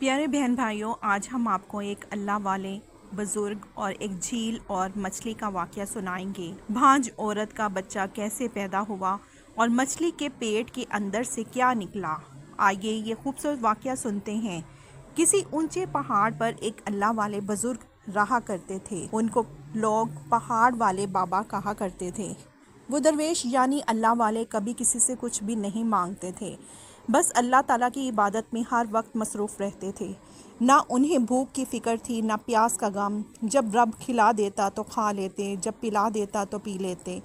प्यारे बहन भाइयों, आज हम आपको एक अल्लाह वाले बुजुर्ग और एक झील और मछली का वाक़या सुनाएंगे। भांज औरत का बच्चा कैसे पैदा हुआ और मछली के पेट के अंदर से क्या निकला। आइए ये खूबसूरत वाक़या सुनते हैं। किसी ऊंचे पहाड़ पर एक अल्लाह वाले बुजुर्ग रहा करते थे। उनको लोग पहाड़ वाले बाबा कहा करते थे। वो दरवेश यानी अल्लाह वाले कभी किसी से कुछ भी नहीं मांगते थे, बस अल्लाह ताला की इबादत में हर वक्त मसरूफ़ रहते थे। ना उन्हें भूख की फ़िक्र थी, ना प्यास का गम। जब रब खिला देता तो खा लेते, जब पिला देता तो पी लेते।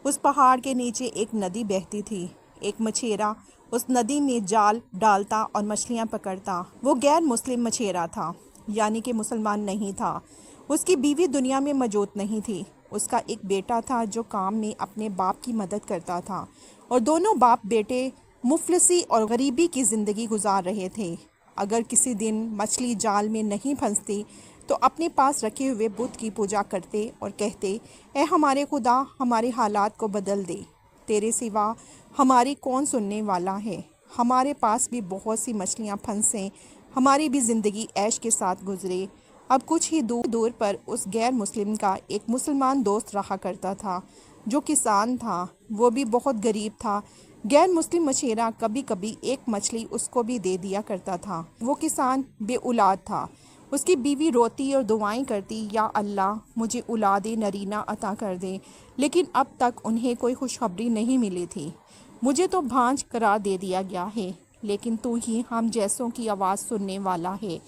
उस पहाड़ के नीचे एक नदी बहती थी। एक मछेरा उस नदी में जाल डालता और मछलियाँ पकड़ता। वो गैर मुस्लिम मछेरा था, यानी कि मुसलमान नहीं था। उसकी बीवी दुनिया में मौजूद नहीं थी। उसका एक बेटा था जो काम में अपने बाप की मदद करता था, और दोनों बाप बेटे मुफलिसी और गरीबी की ज़िंदगी गुजार रहे थे। अगर किसी दिन मछली जाल में नहीं फंसती तो अपने पास रखे हुए बुत की पूजा करते और कहते, ए हमारे खुदा, हमारे हालात को बदल दे, तेरे सिवा हमारी कौन सुनने वाला है। हमारे पास भी बहुत सी मछलियाँ फंसें, हमारी भी ज़िंदगी ऐश के साथ गुजरे। अब कुछ ही दूर पर उस गैर मुस्लिम का एक मुसलमान दोस्त रहा करता था, जो किसान था। वो भी बहुत गरीब था। गैर मुस्लिम मछेरा कभी कभी एक मछली उसको भी दे दिया करता था। वो किसान बे औलाद था। उसकी बीवी रोती और दुआएं करती, या अल्लाह मुझे औलाद नरीना अता कर दे, लेकिन अब तक उन्हें कोई खुशखबरी नहीं मिली थी। मुझे तो भांज करार दे दिया गया है, लेकिन तू ही हम जैसों की आवाज़ सुनने वाला है।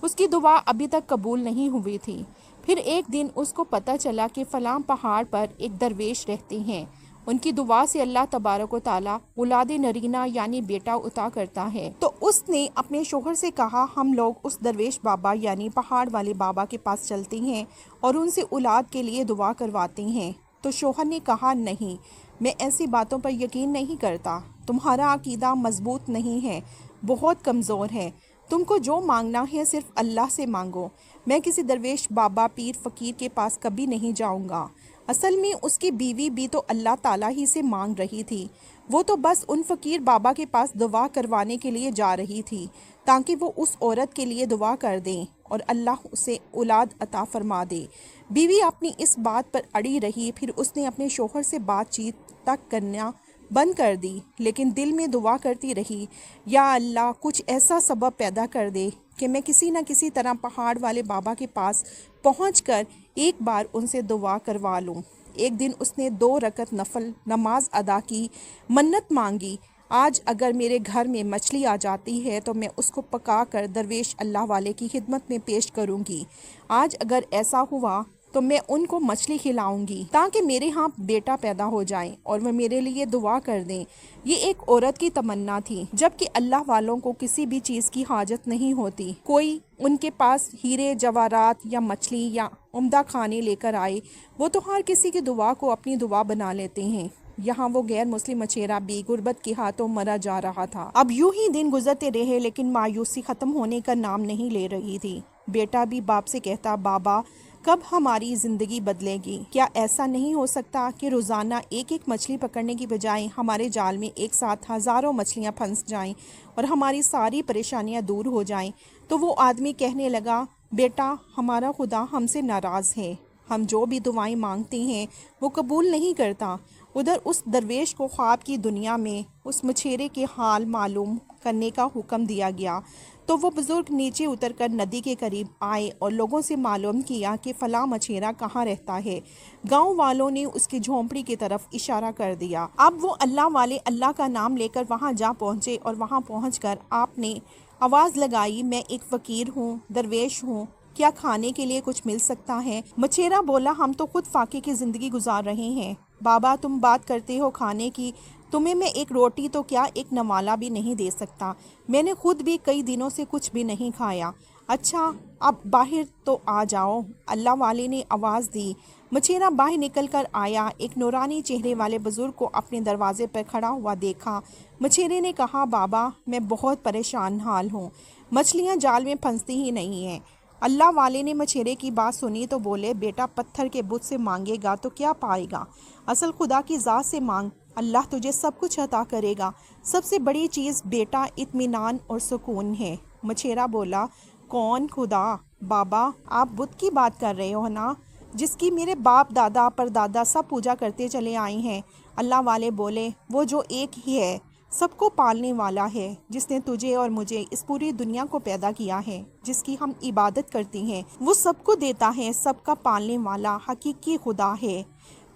उसकी दुआ अभी तक कबूल नहीं हुई थी। फिर एक दिन उसको पता चला कि फ़लाँ पहाड़ पर एक दरवेश रहते हैं। उनकी दुआ से अल्लाह तबारक व तआला औलाद नरीना यानी बेटा उता करता है। तो उसने अपने शोहर से कहा, हम लोग उस दरवेश बाबा यानी पहाड़ वाले बाबा के पास चलते हैं और उनसे औलाद के लिए दुआ करवाते हैं। तो शोहर ने कहा, नहीं, मैं ऐसी बातों पर यकीन नहीं करता। तुम्हारा अकीदा मजबूत नहीं है, बहुत कमज़ोर है। तुमको जो मांगना है सिर्फ अल्लाह से मांगो। मैं किसी दरवेश बाबा पीर फ़कीर के पास कभी नहीं जाऊंगा। असल में उसकी बीवी भी तो अल्लाह ताला ही से मांग रही थी। वो तो बस उन फ़कीर बाबा के पास दुआ करवाने के लिए जा रही थी, ताकि वो उस औरत के लिए दुआ कर दें और अल्लाह उसे औलाद अता फरमा दे। बीवी अपनी इस बात पर अड़ी रही। फिर उसने अपने शोहर से बातचीत तक करना बंद कर दी, लेकिन दिल में दुआ करती रही, या अल्लाह कुछ ऐसा सबब पैदा कर दे कि मैं किसी न किसी तरह पहाड़ वाले बाबा के पास पहुंचकर एक बार उनसे दुआ करवा लूं। एक दिन उसने 2 रकत नफल नमाज अदा की, मन्नत मांगी, आज अगर मेरे घर में मछली आ जाती है तो मैं उसको पका कर दरवेश अल्लाह वाले की खिदमत में पेश करूंगी। आज अगर ऐसा हुआ तो मैं उनको मछली खिलाऊंगी, ताकि मेरे यहाँ बेटा पैदा हो जाए और वह मेरे लिए दुआ कर दें। ये एक औरत की तमन्ना थी, जबकि अल्लाह वालों को किसी भी चीज़ की हाजत नहीं होती। कोई उनके पास हीरे जवाहरात या मछली या उम्दा खाने लेकर आए, वो तो हर किसी की दुआ को अपनी दुआ बना लेते हैं। यहाँ वो गैर मुस्लिम मछेरा भी गुर्बत के हाथों मरा जा रहा था। अब यूं ही दिन गुजरते रहे, लेकिन मायूसी ख़त्म होने का नाम नहीं ले रही थी। बेटा भी बाप से कहता, बाबा कब हमारी ज़िंदगी बदलेगी? क्या ऐसा नहीं हो सकता कि रोज़ाना एक एक मछली पकड़ने की बजाय हमारे जाल में एक साथ हज़ारों मछलियाँ फंस जाएं और हमारी सारी परेशानियाँ दूर हो जाएं? तो वो आदमी कहने लगा, बेटा हमारा खुदा हमसे नाराज़ है। हम जो भी दुआएं मांगते हैं वो कबूल नहीं करता। उधर उस दरवेश को ख्वाब की दुनिया में उस मछेरे के हाल मालूम करने का हुक्म दिया गया। तो वो बुज़ुर्ग नीचे उतरकर नदी के करीब आए और लोगों से मालूम किया कि फ़लाँ मछेरा कहाँ रहता है। गांव वालों ने उसकी झोंपड़ी की तरफ इशारा कर दिया। अब वो अल्लाह वाले अल्लाह का नाम लेकर वहां जा पहुंचे, और वहां पहुंचकर आपने आवाज़ लगाई, मैं एक फ़कीर हूँ, दरवेश हूँ, क्या खाने के लिए कुछ मिल सकता है? मछेरा बोला, हम तो खुद फाके की ज़िंदगी गुजार रहे हैं। बाबा तुम बात करते हो खाने की, तुम्हें मैं एक रोटी तो क्या एक नवाला भी नहीं दे सकता। मैंने खुद भी कई दिनों से कुछ भी नहीं खाया। अच्छा अब बाहर तो आ जाओ, अल्लाह वाले ने आवाज़ दी। मछेरा बाहर निकल कर आया। एक नूरानी चेहरे वाले बुज़ुर्ग को अपने दरवाजे पर खड़ा हुआ देखा। मछेरे ने कहा, बाबा मैं बहुत परेशान हाल हूँ, मछलियाँ जाल में फंसती ही नहीं हैं। अल्लाह वाले ने मछेरे की बात सुनी तो बोले, बेटा पत्थर के बुत से मांगेगा तो क्या पाएगा? असल खुदा की ज़ात से मांग, अल्लाह तुझे सब कुछ अता करेगा। सबसे बड़ी चीज़ बेटा इत्मीनान और सुकून है। मछेरा बोला, कौन खुदा? बाबा, आप बुत की बात कर रहे हो ना, जिसकी मेरे बाप दादा परदादा सब पूजा करते चले आए हैं। अल्लाह वाले बोले, वो जो एक ही है, सबको पालने वाला है, जिसने तुझे और मुझे इस पूरी दुनिया को पैदा किया है, जिसकी हम इबादत करते हैं, वो सबको देता है, सबका पालने वाला हकीकी खुदा है।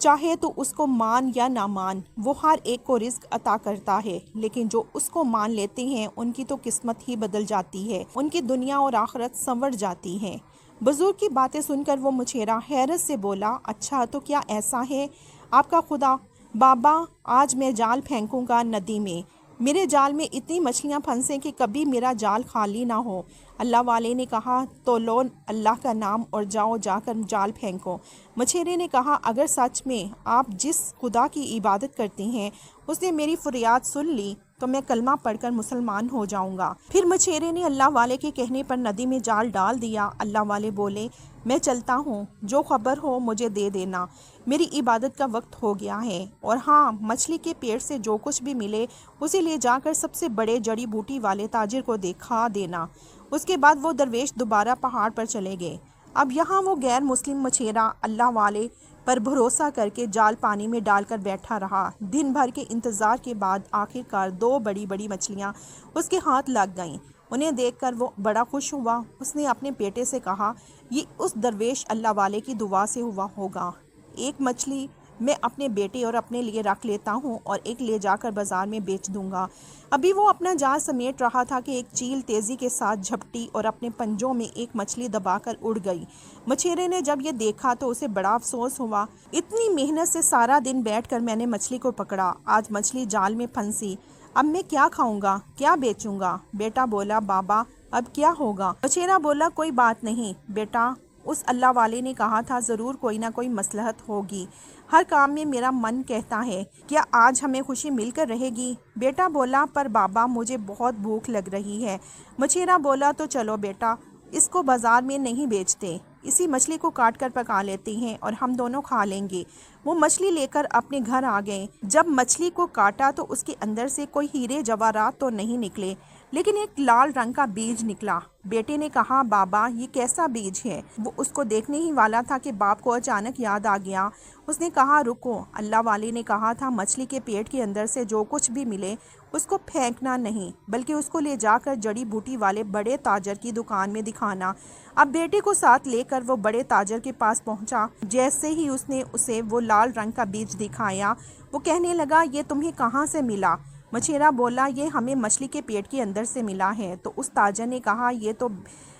चाहे तो उसको मान या ना मान, वो हर एक को रिस्क अता करता है, लेकिन जो उसको मान लेते हैं उनकी तो किस्मत ही बदल जाती है, उनकी दुनिया और आखिरत संवर जाती है। बुजुर्ग की बातें सुनकर वो मछेरा हैरत से बोला, अच्छा तो क्या ऐसा है आपका खुदा? बाबा, आज मैं जाल फेंकूंगा नदी में, मेरे जाल में इतनी मछलियां फंसें कि कभी मेरा जाल खाली ना हो। अल्लाह वाले ने कहा, तो लो अल्लाह का नाम और जाओ जाकर जाल फेंको। मछेरे ने कहा, अगर सच में आप जिस खुदा की इबादत करते हैं उसने मेरी फरियाद सुन ली तो मैं कलमा पढ़कर मुसलमान हो जाऊंगा। फिर मछेरे ने अल्लाह वाले के कहने पर नदी में जाल डाल दिया। अल्लाह वाले बोले, मैं चलता हूँ, जो खबर हो मुझे दे देना, मेरी इबादत का वक्त हो गया है। और हाँ, मछली के पेट से जो कुछ भी मिले उसे ले जाकर सबसे बड़े जड़ी बूटी वाले ताजिर को दिखा देना। उसके बाद वो दरवेश दोबारा पहाड़ पर चले गए। अब यहाँ वो गैर मुस्लिम मछेरा अल्लाह वाले पर भरोसा करके जाल पानी में डालकर बैठा रहा। दिन भर के इंतज़ार के बाद आखिरकार 2 बड़ी बड़ी मछलियाँ उसके हाथ लग गईं। उन्हें देखकर वो बड़ा खुश हुआ। उसने अपने बेटे से कहा, ये उस दरवेश अल्लाह वाले की दुआ से हुआ होगा। एक मछली मैं अपने बेटे और अपने लिए रख लेता हूँ और एक ले जाकर बाजार में बेच दूंगा। अभी वो अपना जाल समेट रहा था कि एक चील तेज़ी के साथ झपटी और अपने पंजों में एक मछली दबाकर उड़ गई। मछेरे ने जब ये देखा तो उसे बड़ा अफसोस हुआ। इतनी मेहनत से सारा दिन बैठकर मैंने मछली को पकड़ा, आज मछली जाल में फंसी, अब मैं क्या खाऊंगा, क्या बेचूंगा? बेटा बोला, बाबा अब क्या होगा? मछेरा बोला, कोई बात नहीं बेटा, उस अल्लाह वाले ने कहा था ज़रूर कोई ना कोई मसलहत होगी। हर काम में मेरा मन कहता है, क्या आज हमें खुशी मिलकर रहेगी? बेटा बोला, पर बाबा मुझे बहुत भूख लग रही है। मछेरा बोला, तो चलो बेटा, इसको बाजार में नहीं बेचते, इसी मछली को काट कर पका लेते हैं और हम दोनों खा लेंगे। वो मछली लेकर अपने घर आ गए। जब मछली को काटा तो उसके अंदर से कोई हीरे जवाहरात तो नहीं निकले, लेकिन एक लाल रंग का बीज निकला। बेटे ने कहा, बाबा ये कैसा बीज है? वो उसको देखने ही वाला था कि बाप को अचानक याद आ गया। उसने कहा, रुको, अल्लाह वाले ने कहा था मछली के पेट के अंदर से जो कुछ भी मिले उसको फेंकना नहीं, बल्कि उसको ले जाकर जड़ी बूटी वाले बड़े ताजर की दुकान में दिखाना। अब बेटे को साथ लेकर वो बड़े ताजर के पास पहुंचा। जैसे ही उसने उसे वो लाल रंग का बीज दिखाया, वो कहने लगा, ये तुम्हें कहाँ से मिला? मछेरा बोला, ये हमें मछली के पेट के अंदर से मिला है। तो उस ताजर ने कहा, ये तो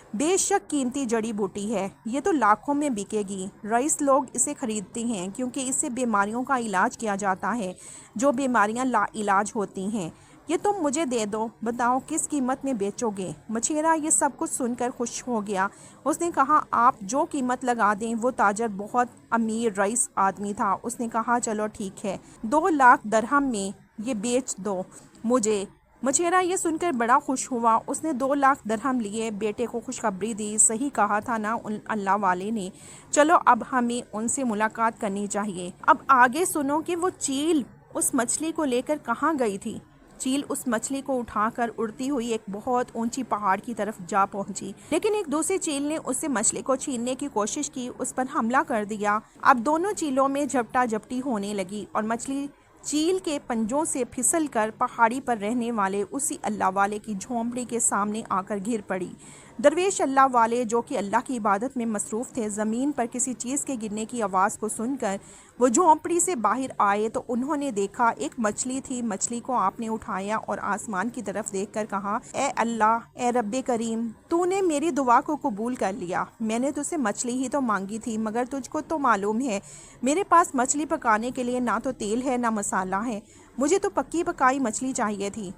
बेशक कीमती जड़ी बूटी है, ये तो लाखों में बिकेगी। रईस लोग इसे खरीदते हैं क्योंकि इससे बीमारियों का इलाज किया जाता है, जो बीमारियां लाइलाज होती हैं। ये तुम मुझे दे दो, बताओ किस कीमत में बेचोगे? मछेरा ये सब कुछ सुनकर खुश हो गया। उसने कहा, आप जो कीमत लगा दें। वो ताजर बहुत अमीर रईस आदमी था। उसने कहा, चलो ठीक है, 2 लाख दरहम में ये बेच दो मुझे। मछेरा ये सुनकर बड़ा खुश हुआ। उसने 2 लाख दरहम लिए, बेटे को खुशखबरी दी। सही कहा था ना उन अल्लाह वाले ने, चलो अब हमें उनसे मुलाकात करनी चाहिए। अब आगे सुनो कि वो चील उस मछली को लेकर कहाँ गई थी। चील उस मछली को उठाकर उड़ती हुई एक बहुत ऊंची पहाड़ की तरफ जा पहुंची, लेकिन एक दूसरे चील ने उससे मछली को छीनने की कोशिश की, उस पर हमला कर दिया। अब दोनों चीलों में झपटा झपटी होने लगी और मछली चील के पंजों से फिसलकर पहाड़ी पर रहने वाले उसी अल्लाह वाले की झोंपड़ी के सामने आकर गिर पड़ी। दरवेश अल्लाह वाले, जो कि अल्लाह की इबादत में मसरूफ़ थे, ज़मीन पर किसी चीज़ के गिरने की आवाज़ को सुनकर वो झोंपड़ी से बाहर आए तो उन्होंने देखा एक मछली थी। मछली को आपने उठाया और आसमान की तरफ देखकर कहा, ए अल्लाह, ए रब्बे करीम, तूने मेरी दुआ को कबूल कर लिया। मैंने तुझसे मछली ही तो मांगी थी, मगर तुझको तो मालूम है मेरे पास मछली पकाने के लिए ना तो तेल है ना मसाला है। मुझे तो पक्की पकाई मछली चाहिए थी,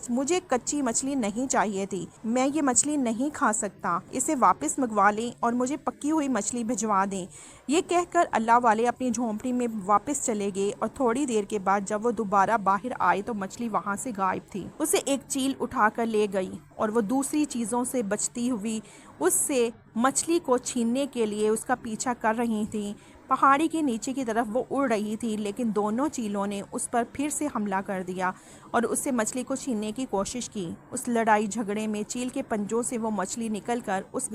मुझे कच्ची मछली नहीं चाहिए थी। मैं ये मछली नहीं खा सकता, इसे वापस मंगवा लें और मुझे पक्की हुई मछली भिजवा दें। ये कहकर अल्लाह वाले अपनी झोंपड़ी में वापस चले गए और थोड़ी देर के बाद जब वो दोबारा बाहर आए तो मछली वहाँ से गायब थी। उसे एक चील उठाकर ले गई और वो दूसरी चीज़ों से बचती हुई उससे मछली को छीनने के लिए उसका पीछा कर रही थी। پہاڑی کے نیچے کی طرف وہ اڑ رہی تھی، لیکن دونوں چیلوں نے اس پر پھر سے حملہ کر دیا اور اس سے مچھلی کو چھیننے کی کوشش کی۔ اس لڑائی جھگڑے میں چیل کے پنجوں سے وہ مچھلی نکل کر اس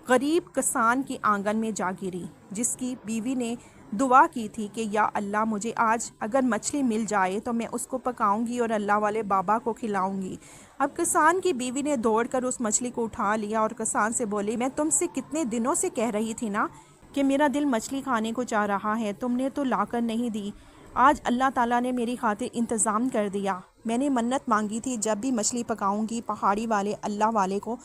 غریب کسان کی آنگن میں جا گری، جس کی بیوی نے دعا کی تھی کہ یا اللہ، مجھے آج اگر مچھلی مل جائے تو میں اس کو پکاؤں گی اور اللہ والے بابا کو کھلاؤں گی۔ اب کسان کی بیوی نے دوڑ کر اس مچھلی کو اٹھا لیا اور کسان سے بولی، میں تم سے کتنے دنوں سے کہہ رہی تھی نا کہ میرا دل مچھلی کھانے کو چاہ رہا ہے، تم نے تو لا کر نہیں دی۔ آج اللہ تعالیٰ نے میری خاطر انتظام کر دیا۔ میں نے منت مانگی تھی، جب بھی مچھلی پکاؤں گی پہاڑی والے اللہ والے کو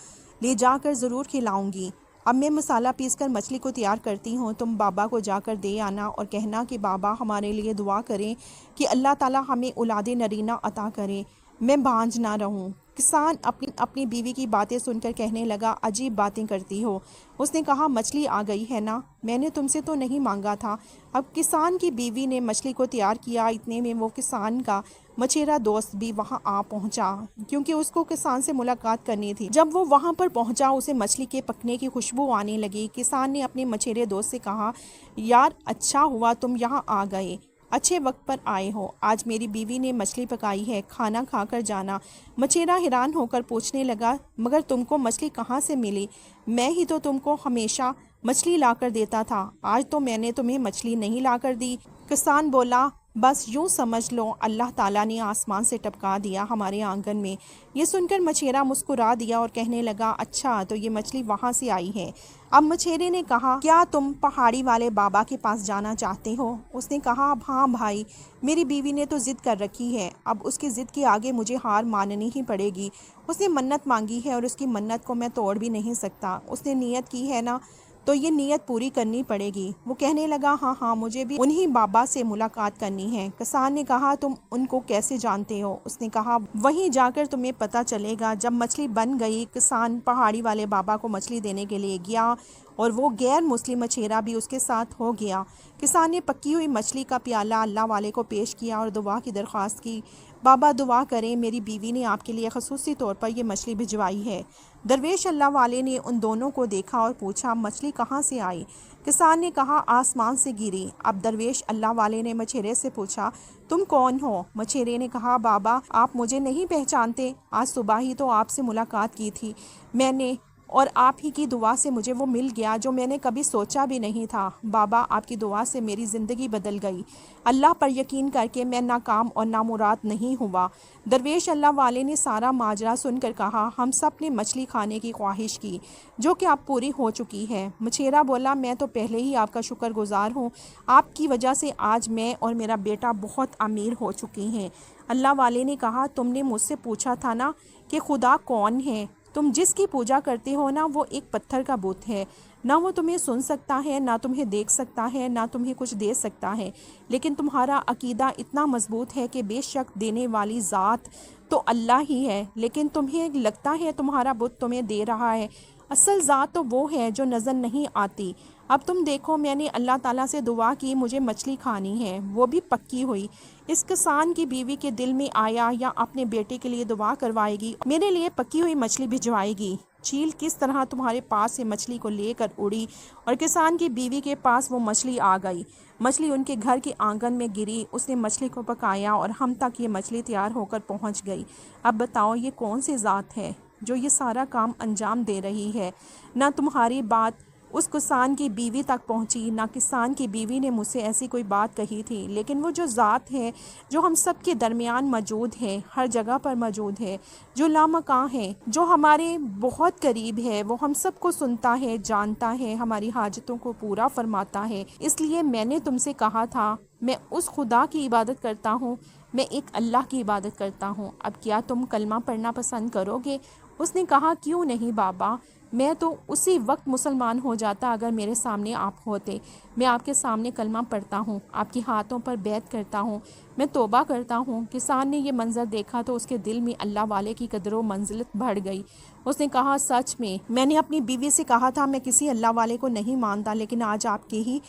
لے جا کر ضرور کھلاؤں گی۔ اب میں مسالہ پیس کر مچھلی کو تیار کرتی ہوں، تم بابا کو جا کر دے آنا اور کہنا کہ بابا ہمارے لیے دعا کریں کہ اللہ تعالیٰ ہمیں اولاد نرینہ عطا کرے، میں بانجھ نہ رہوں۔ کسان اپنی بیوی کی باتیں سن کر کہنے لگا، عجیب باتیں کرتی ہو۔ اس نے کہا، مچھلی آ گئی ہے نا، میں نے تم سے تو نہیں مانگا تھا۔ اب کسان کی بیوی نے مچھلی کو تیار کیا، اتنے میں وہ کسان کا مچھیرا دوست بھی وہاں آ پہنچا، کیونکہ اس کو کسان سے ملاقات کرنی تھی۔ جب وہ وہاں پر پہنچا، اسے مچھلی کے پکنے کی خوشبو آنے لگی۔ کسان نے اپنے مچھیرے دوست سے کہا، یار اچھا ہوا تم یہاں آ گئے، اچھے وقت پر آئے ہو، آج میری بیوی نے مچھلی پکائی ہے، کھانا کھا کر جانا۔ مچھیرا حیران ہو کر پوچھنے لگا، مگر تم کو مچھلی کہاں سے ملی؟ میں ہی تو تم کو ہمیشہ مچھلی لا کر دیتا تھا، آج تو میں نے تمہیں مچھلی نہیں لا کر دی۔ کسان بولا، بس یوں سمجھ لو اللہ تعالیٰ نے آسمان سے ٹپکا دیا ہمارے آنگن میں۔ یہ سن کر مچھیرا مسکرا دیا اور کہنے لگا، اچھا تو یہ مچھلی وہاں سے آئی ہے۔ اب مچھیرے نے کہا، کیا تم پہاڑی والے بابا کے پاس جانا چاہتے ہو؟ اس نے کہا، اب ہاں بھائی، میری بیوی نے تو ضد کر رکھی ہے، اب اس کی ضد کے آگے مجھے ہار ماننی ہی پڑے گی۔ اس نے منت مانگی ہے اور اس کی منت کو میں توڑ بھی نہیں سکتا، اس نے نیت کی ہے نا، تو یہ نیت پوری کرنی پڑے گی۔ وہ کہنے لگا، ہاں مجھے بھی انہی بابا سے ملاقات کرنی ہے۔ کسان نے کہا، تم ان کو کیسے جانتے ہو؟ اس نے کہا، وہیں جا کر تمہیں پتہ چلے گا۔ جب مچھلی بن گئی، کسان پہاڑی والے بابا کو مچھلی دینے کے لیے گیا اور وہ غیر مسلم مچھیرا بھی اس کے ساتھ ہو گیا۔ کسان نے پکی ہوئی مچھلی کا پیالہ اللہ والے کو پیش کیا اور دعا کی درخواست کی، بابا دعا کریں، میری بیوی نے آپ کے لیے خصوصی طور پر یہ مچھلی بھجوائی ہے۔ درویش اللہ والے نے ان دونوں کو دیکھا اور پوچھا، مچھلی کہاں سے آئی؟ کسان نے کہا، آسمان سے گری۔ اب درویش اللہ والے نے مچھیرے سے پوچھا، تم کون ہو؟ مچھیرے نے کہا، بابا آپ مجھے نہیں پہچانتے، آج صبح ہی تو آپ سے ملاقات کی تھی میں نے، اور آپ ہی کی دعا سے مجھے وہ مل گیا جو میں نے کبھی سوچا بھی نہیں تھا۔ بابا آپ کی دعا سے میری زندگی بدل گئی، اللہ پر یقین کر کے میں ناکام اور نامراد نہیں ہوا۔ درویش اللہ والے نے سارا ماجرا سن کر کہا، ہم سب نے مچھلی کھانے کی خواہش کی جو کہ اب پوری ہو چکی ہے۔ مچھیرا بولا، میں تو پہلے ہی آپ کا شکر گزار ہوں، آپ کی وجہ سے آج میں اور میرا بیٹا بہت امیر ہو چکی ہیں۔ اللہ والے نے کہا، تم نے مجھ سے پوچھا تھا نا کہ خدا کون ہے؟ تم جس کی پوجا کرتے ہو نا، وہ ایک پتھر کا بت ہے، نہ وہ تمہیں سن سکتا ہے، نہ تمہیں دیکھ سکتا ہے، نہ تمہیں کچھ دے سکتا ہے، لیکن تمہارا عقیدہ اتنا مضبوط ہے کہ بے شک دینے والی ذات تو اللہ ہی ہے، لیکن تمہیں لگتا ہے تمہارا بت تمہیں دے رہا ہے، اصل ذات تو وہ ہے جو نظر نہیں آتی۔ اب تم دیکھو، میں نے اللہ تعالیٰ سے دعا کی، مجھے مچھلی کھانی ہے، وہ بھی پکی ہوئی۔ اس کسان کی بیوی کے دل میں آیا یا اپنے بیٹے کے لیے دعا کروائے گی، میرے لیے پکی ہوئی مچھلی بھجوائے گی۔ چیل کس طرح تمہارے پاس سے مچھلی کو لے کر اڑی اور کسان کی بیوی کے پاس وہ مچھلی آ گئی۔ مچھلی ان کے گھر کے آنگن میں گری، اس نے مچھلی کو پکایا اور ہم تک یہ مچھلی تیار ہو کر پہنچ گئی۔ اب بتاؤ یہ کون سی ذات ہے جو یہ سارا کام انجام دے رہی ہے؟ نہ تمہاری بات اس کسان کی بیوی تک پہنچی، نہ کسان کی بیوی نے مجھ سے ایسی کوئی بات کہی تھی، لیکن وہ جو ذات ہے جو ہم سب کے درمیان موجود ہے، ہر جگہ پر موجود ہے، جو لامکاں ہے، جو ہمارے بہت قریب ہے، وہ ہم سب کو سنتا ہے، جانتا ہے، ہماری حاجتوں کو پورا فرماتا ہے۔ اس لیے میں نے تم سے کہا تھا، میں اس خدا کی عبادت کرتا ہوں، میں ایک اللہ کی عبادت کرتا ہوں۔ اب کیا تم کلمہ پڑھنا پسند کرو گے؟ اس نے کہا، کیوں نہیں بابا، میں تو اسی وقت مسلمان ہو جاتا اگر میرے سامنے آپ ہوتے۔ میں آپ کے سامنے کلمہ پڑھتا ہوں، آپ کے ہاتھوں پر بیعت کرتا ہوں، میں توبہ کرتا ہوں۔ کسان نے یہ منظر دیکھا تو اس کے دل میں اللہ والے کی قدر و منزلت بڑھ گئی۔ اس نے کہا، سچ میں نے اپنی بیوی سے کہا تھا میں کسی اللہ والے کو نہیں مانتا، لیکن آج آپ کے ہی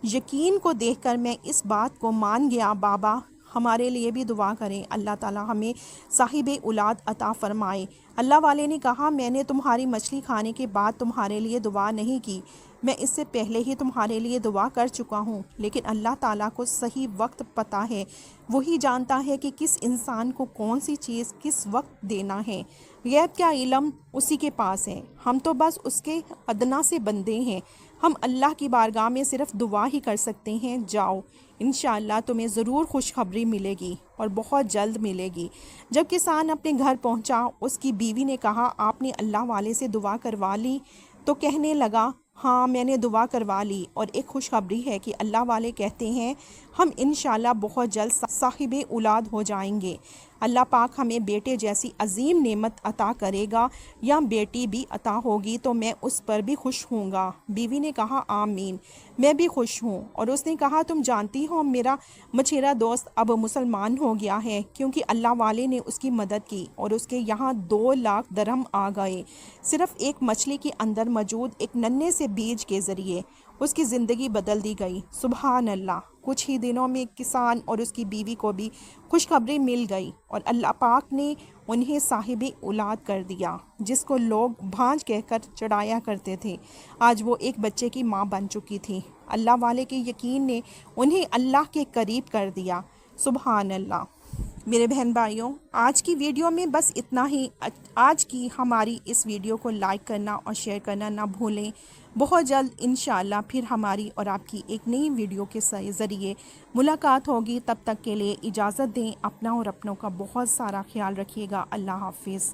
یقین کو دیکھ کر میں اس بات کو مان گیا۔ بابا ہمارے لیے بھی دعا کریں، اللہ تعالی ہمیں صاحب اولاد عطا فرمائے۔ اللہ والے نے کہا میں نے تمہاری مچھلی کھانے کے بعد تمہارے لیے دعا نہیں کی، میں اس سے پہلے ہی تمہارے لیے دعا کر چکا ہوں، لیکن اللہ تعالیٰ کو صحیح وقت پتہ ہے، وہی جانتا ہے کہ کس انسان کو کون سی چیز کس وقت دینا ہے۔ غیب کا علم اسی کے پاس ہے، ہم تو بس اس کے ادنا سے بندے ہیں، ہم اللہ کی بارگاہ میں صرف دعا ہی کر سکتے ہیں۔ جاؤ، انشاءاللہ تمہیں ضرور خوشخبری ملے گی اور بہت جلد ملے گی۔ جب کسان اپنے گھر پہنچا، اس کی بیوی نے کہا آپ نے اللہ والے سے دعا کروا لی؟ تو کہنے لگا ہاں میں نے دعا کروا لی، اور ایک خوشخبری ہے کہ اللہ والے کہتے ہیں ہم انشاءاللہ بہت جلد صاحب اولاد ہو جائیں گے۔ اللہ پاک ہمیں بیٹے جیسی عظیم نعمت عطا کرے گا یا بیٹی بھی عطا ہوگی تو میں اس پر بھی خوش ہوں گا۔ بیوی نے کہا آمین، میں بھی خوش ہوں۔ اور اس نے کہا تم جانتی ہو میرا مچھیرا دوست اب مسلمان ہو گیا ہے، کیونکہ اللہ والے نے اس کی مدد کی اور اس کے یہاں 2 لاکھ درہم آ گئے، صرف ایک مچھلی کے اندر موجود ایک ننھے سے بیج کے ذریعے۔ اس کی زندگی بدل دی گئی۔ سبحان اللہ، کچھ ہی دنوں میں کسان اور اس کی بیوی کو بھی خوشخبری مل گئی اور اللہ پاک نے انہیں صاحب اولاد کر دیا، جس کو لوگ بھانج کہہ کر چڑھایا کرتے تھے۔ آج وہ ایک بچے کی ماں بن چکی تھی۔ اللہ والے کے یقین نے انہیں اللہ کے قریب کر دیا۔ سبحان اللہ۔ میرے بہن بھائیوں، آج کی ویڈیو میں بس اتنا ہی۔ آج کی ہماری اس ویڈیو کو لائک کرنا اور شیئر کرنا نہ بھولیں۔ بہت جلد انشاءاللہ پھر ہماری اور آپ کی ایک نئی ویڈیو کے ذریعے ملاقات ہوگی۔ تب تک کے لیے اجازت دیں، اپنا اور اپنوں کا بہت سارا خیال رکھیے گا۔ اللہ حافظ۔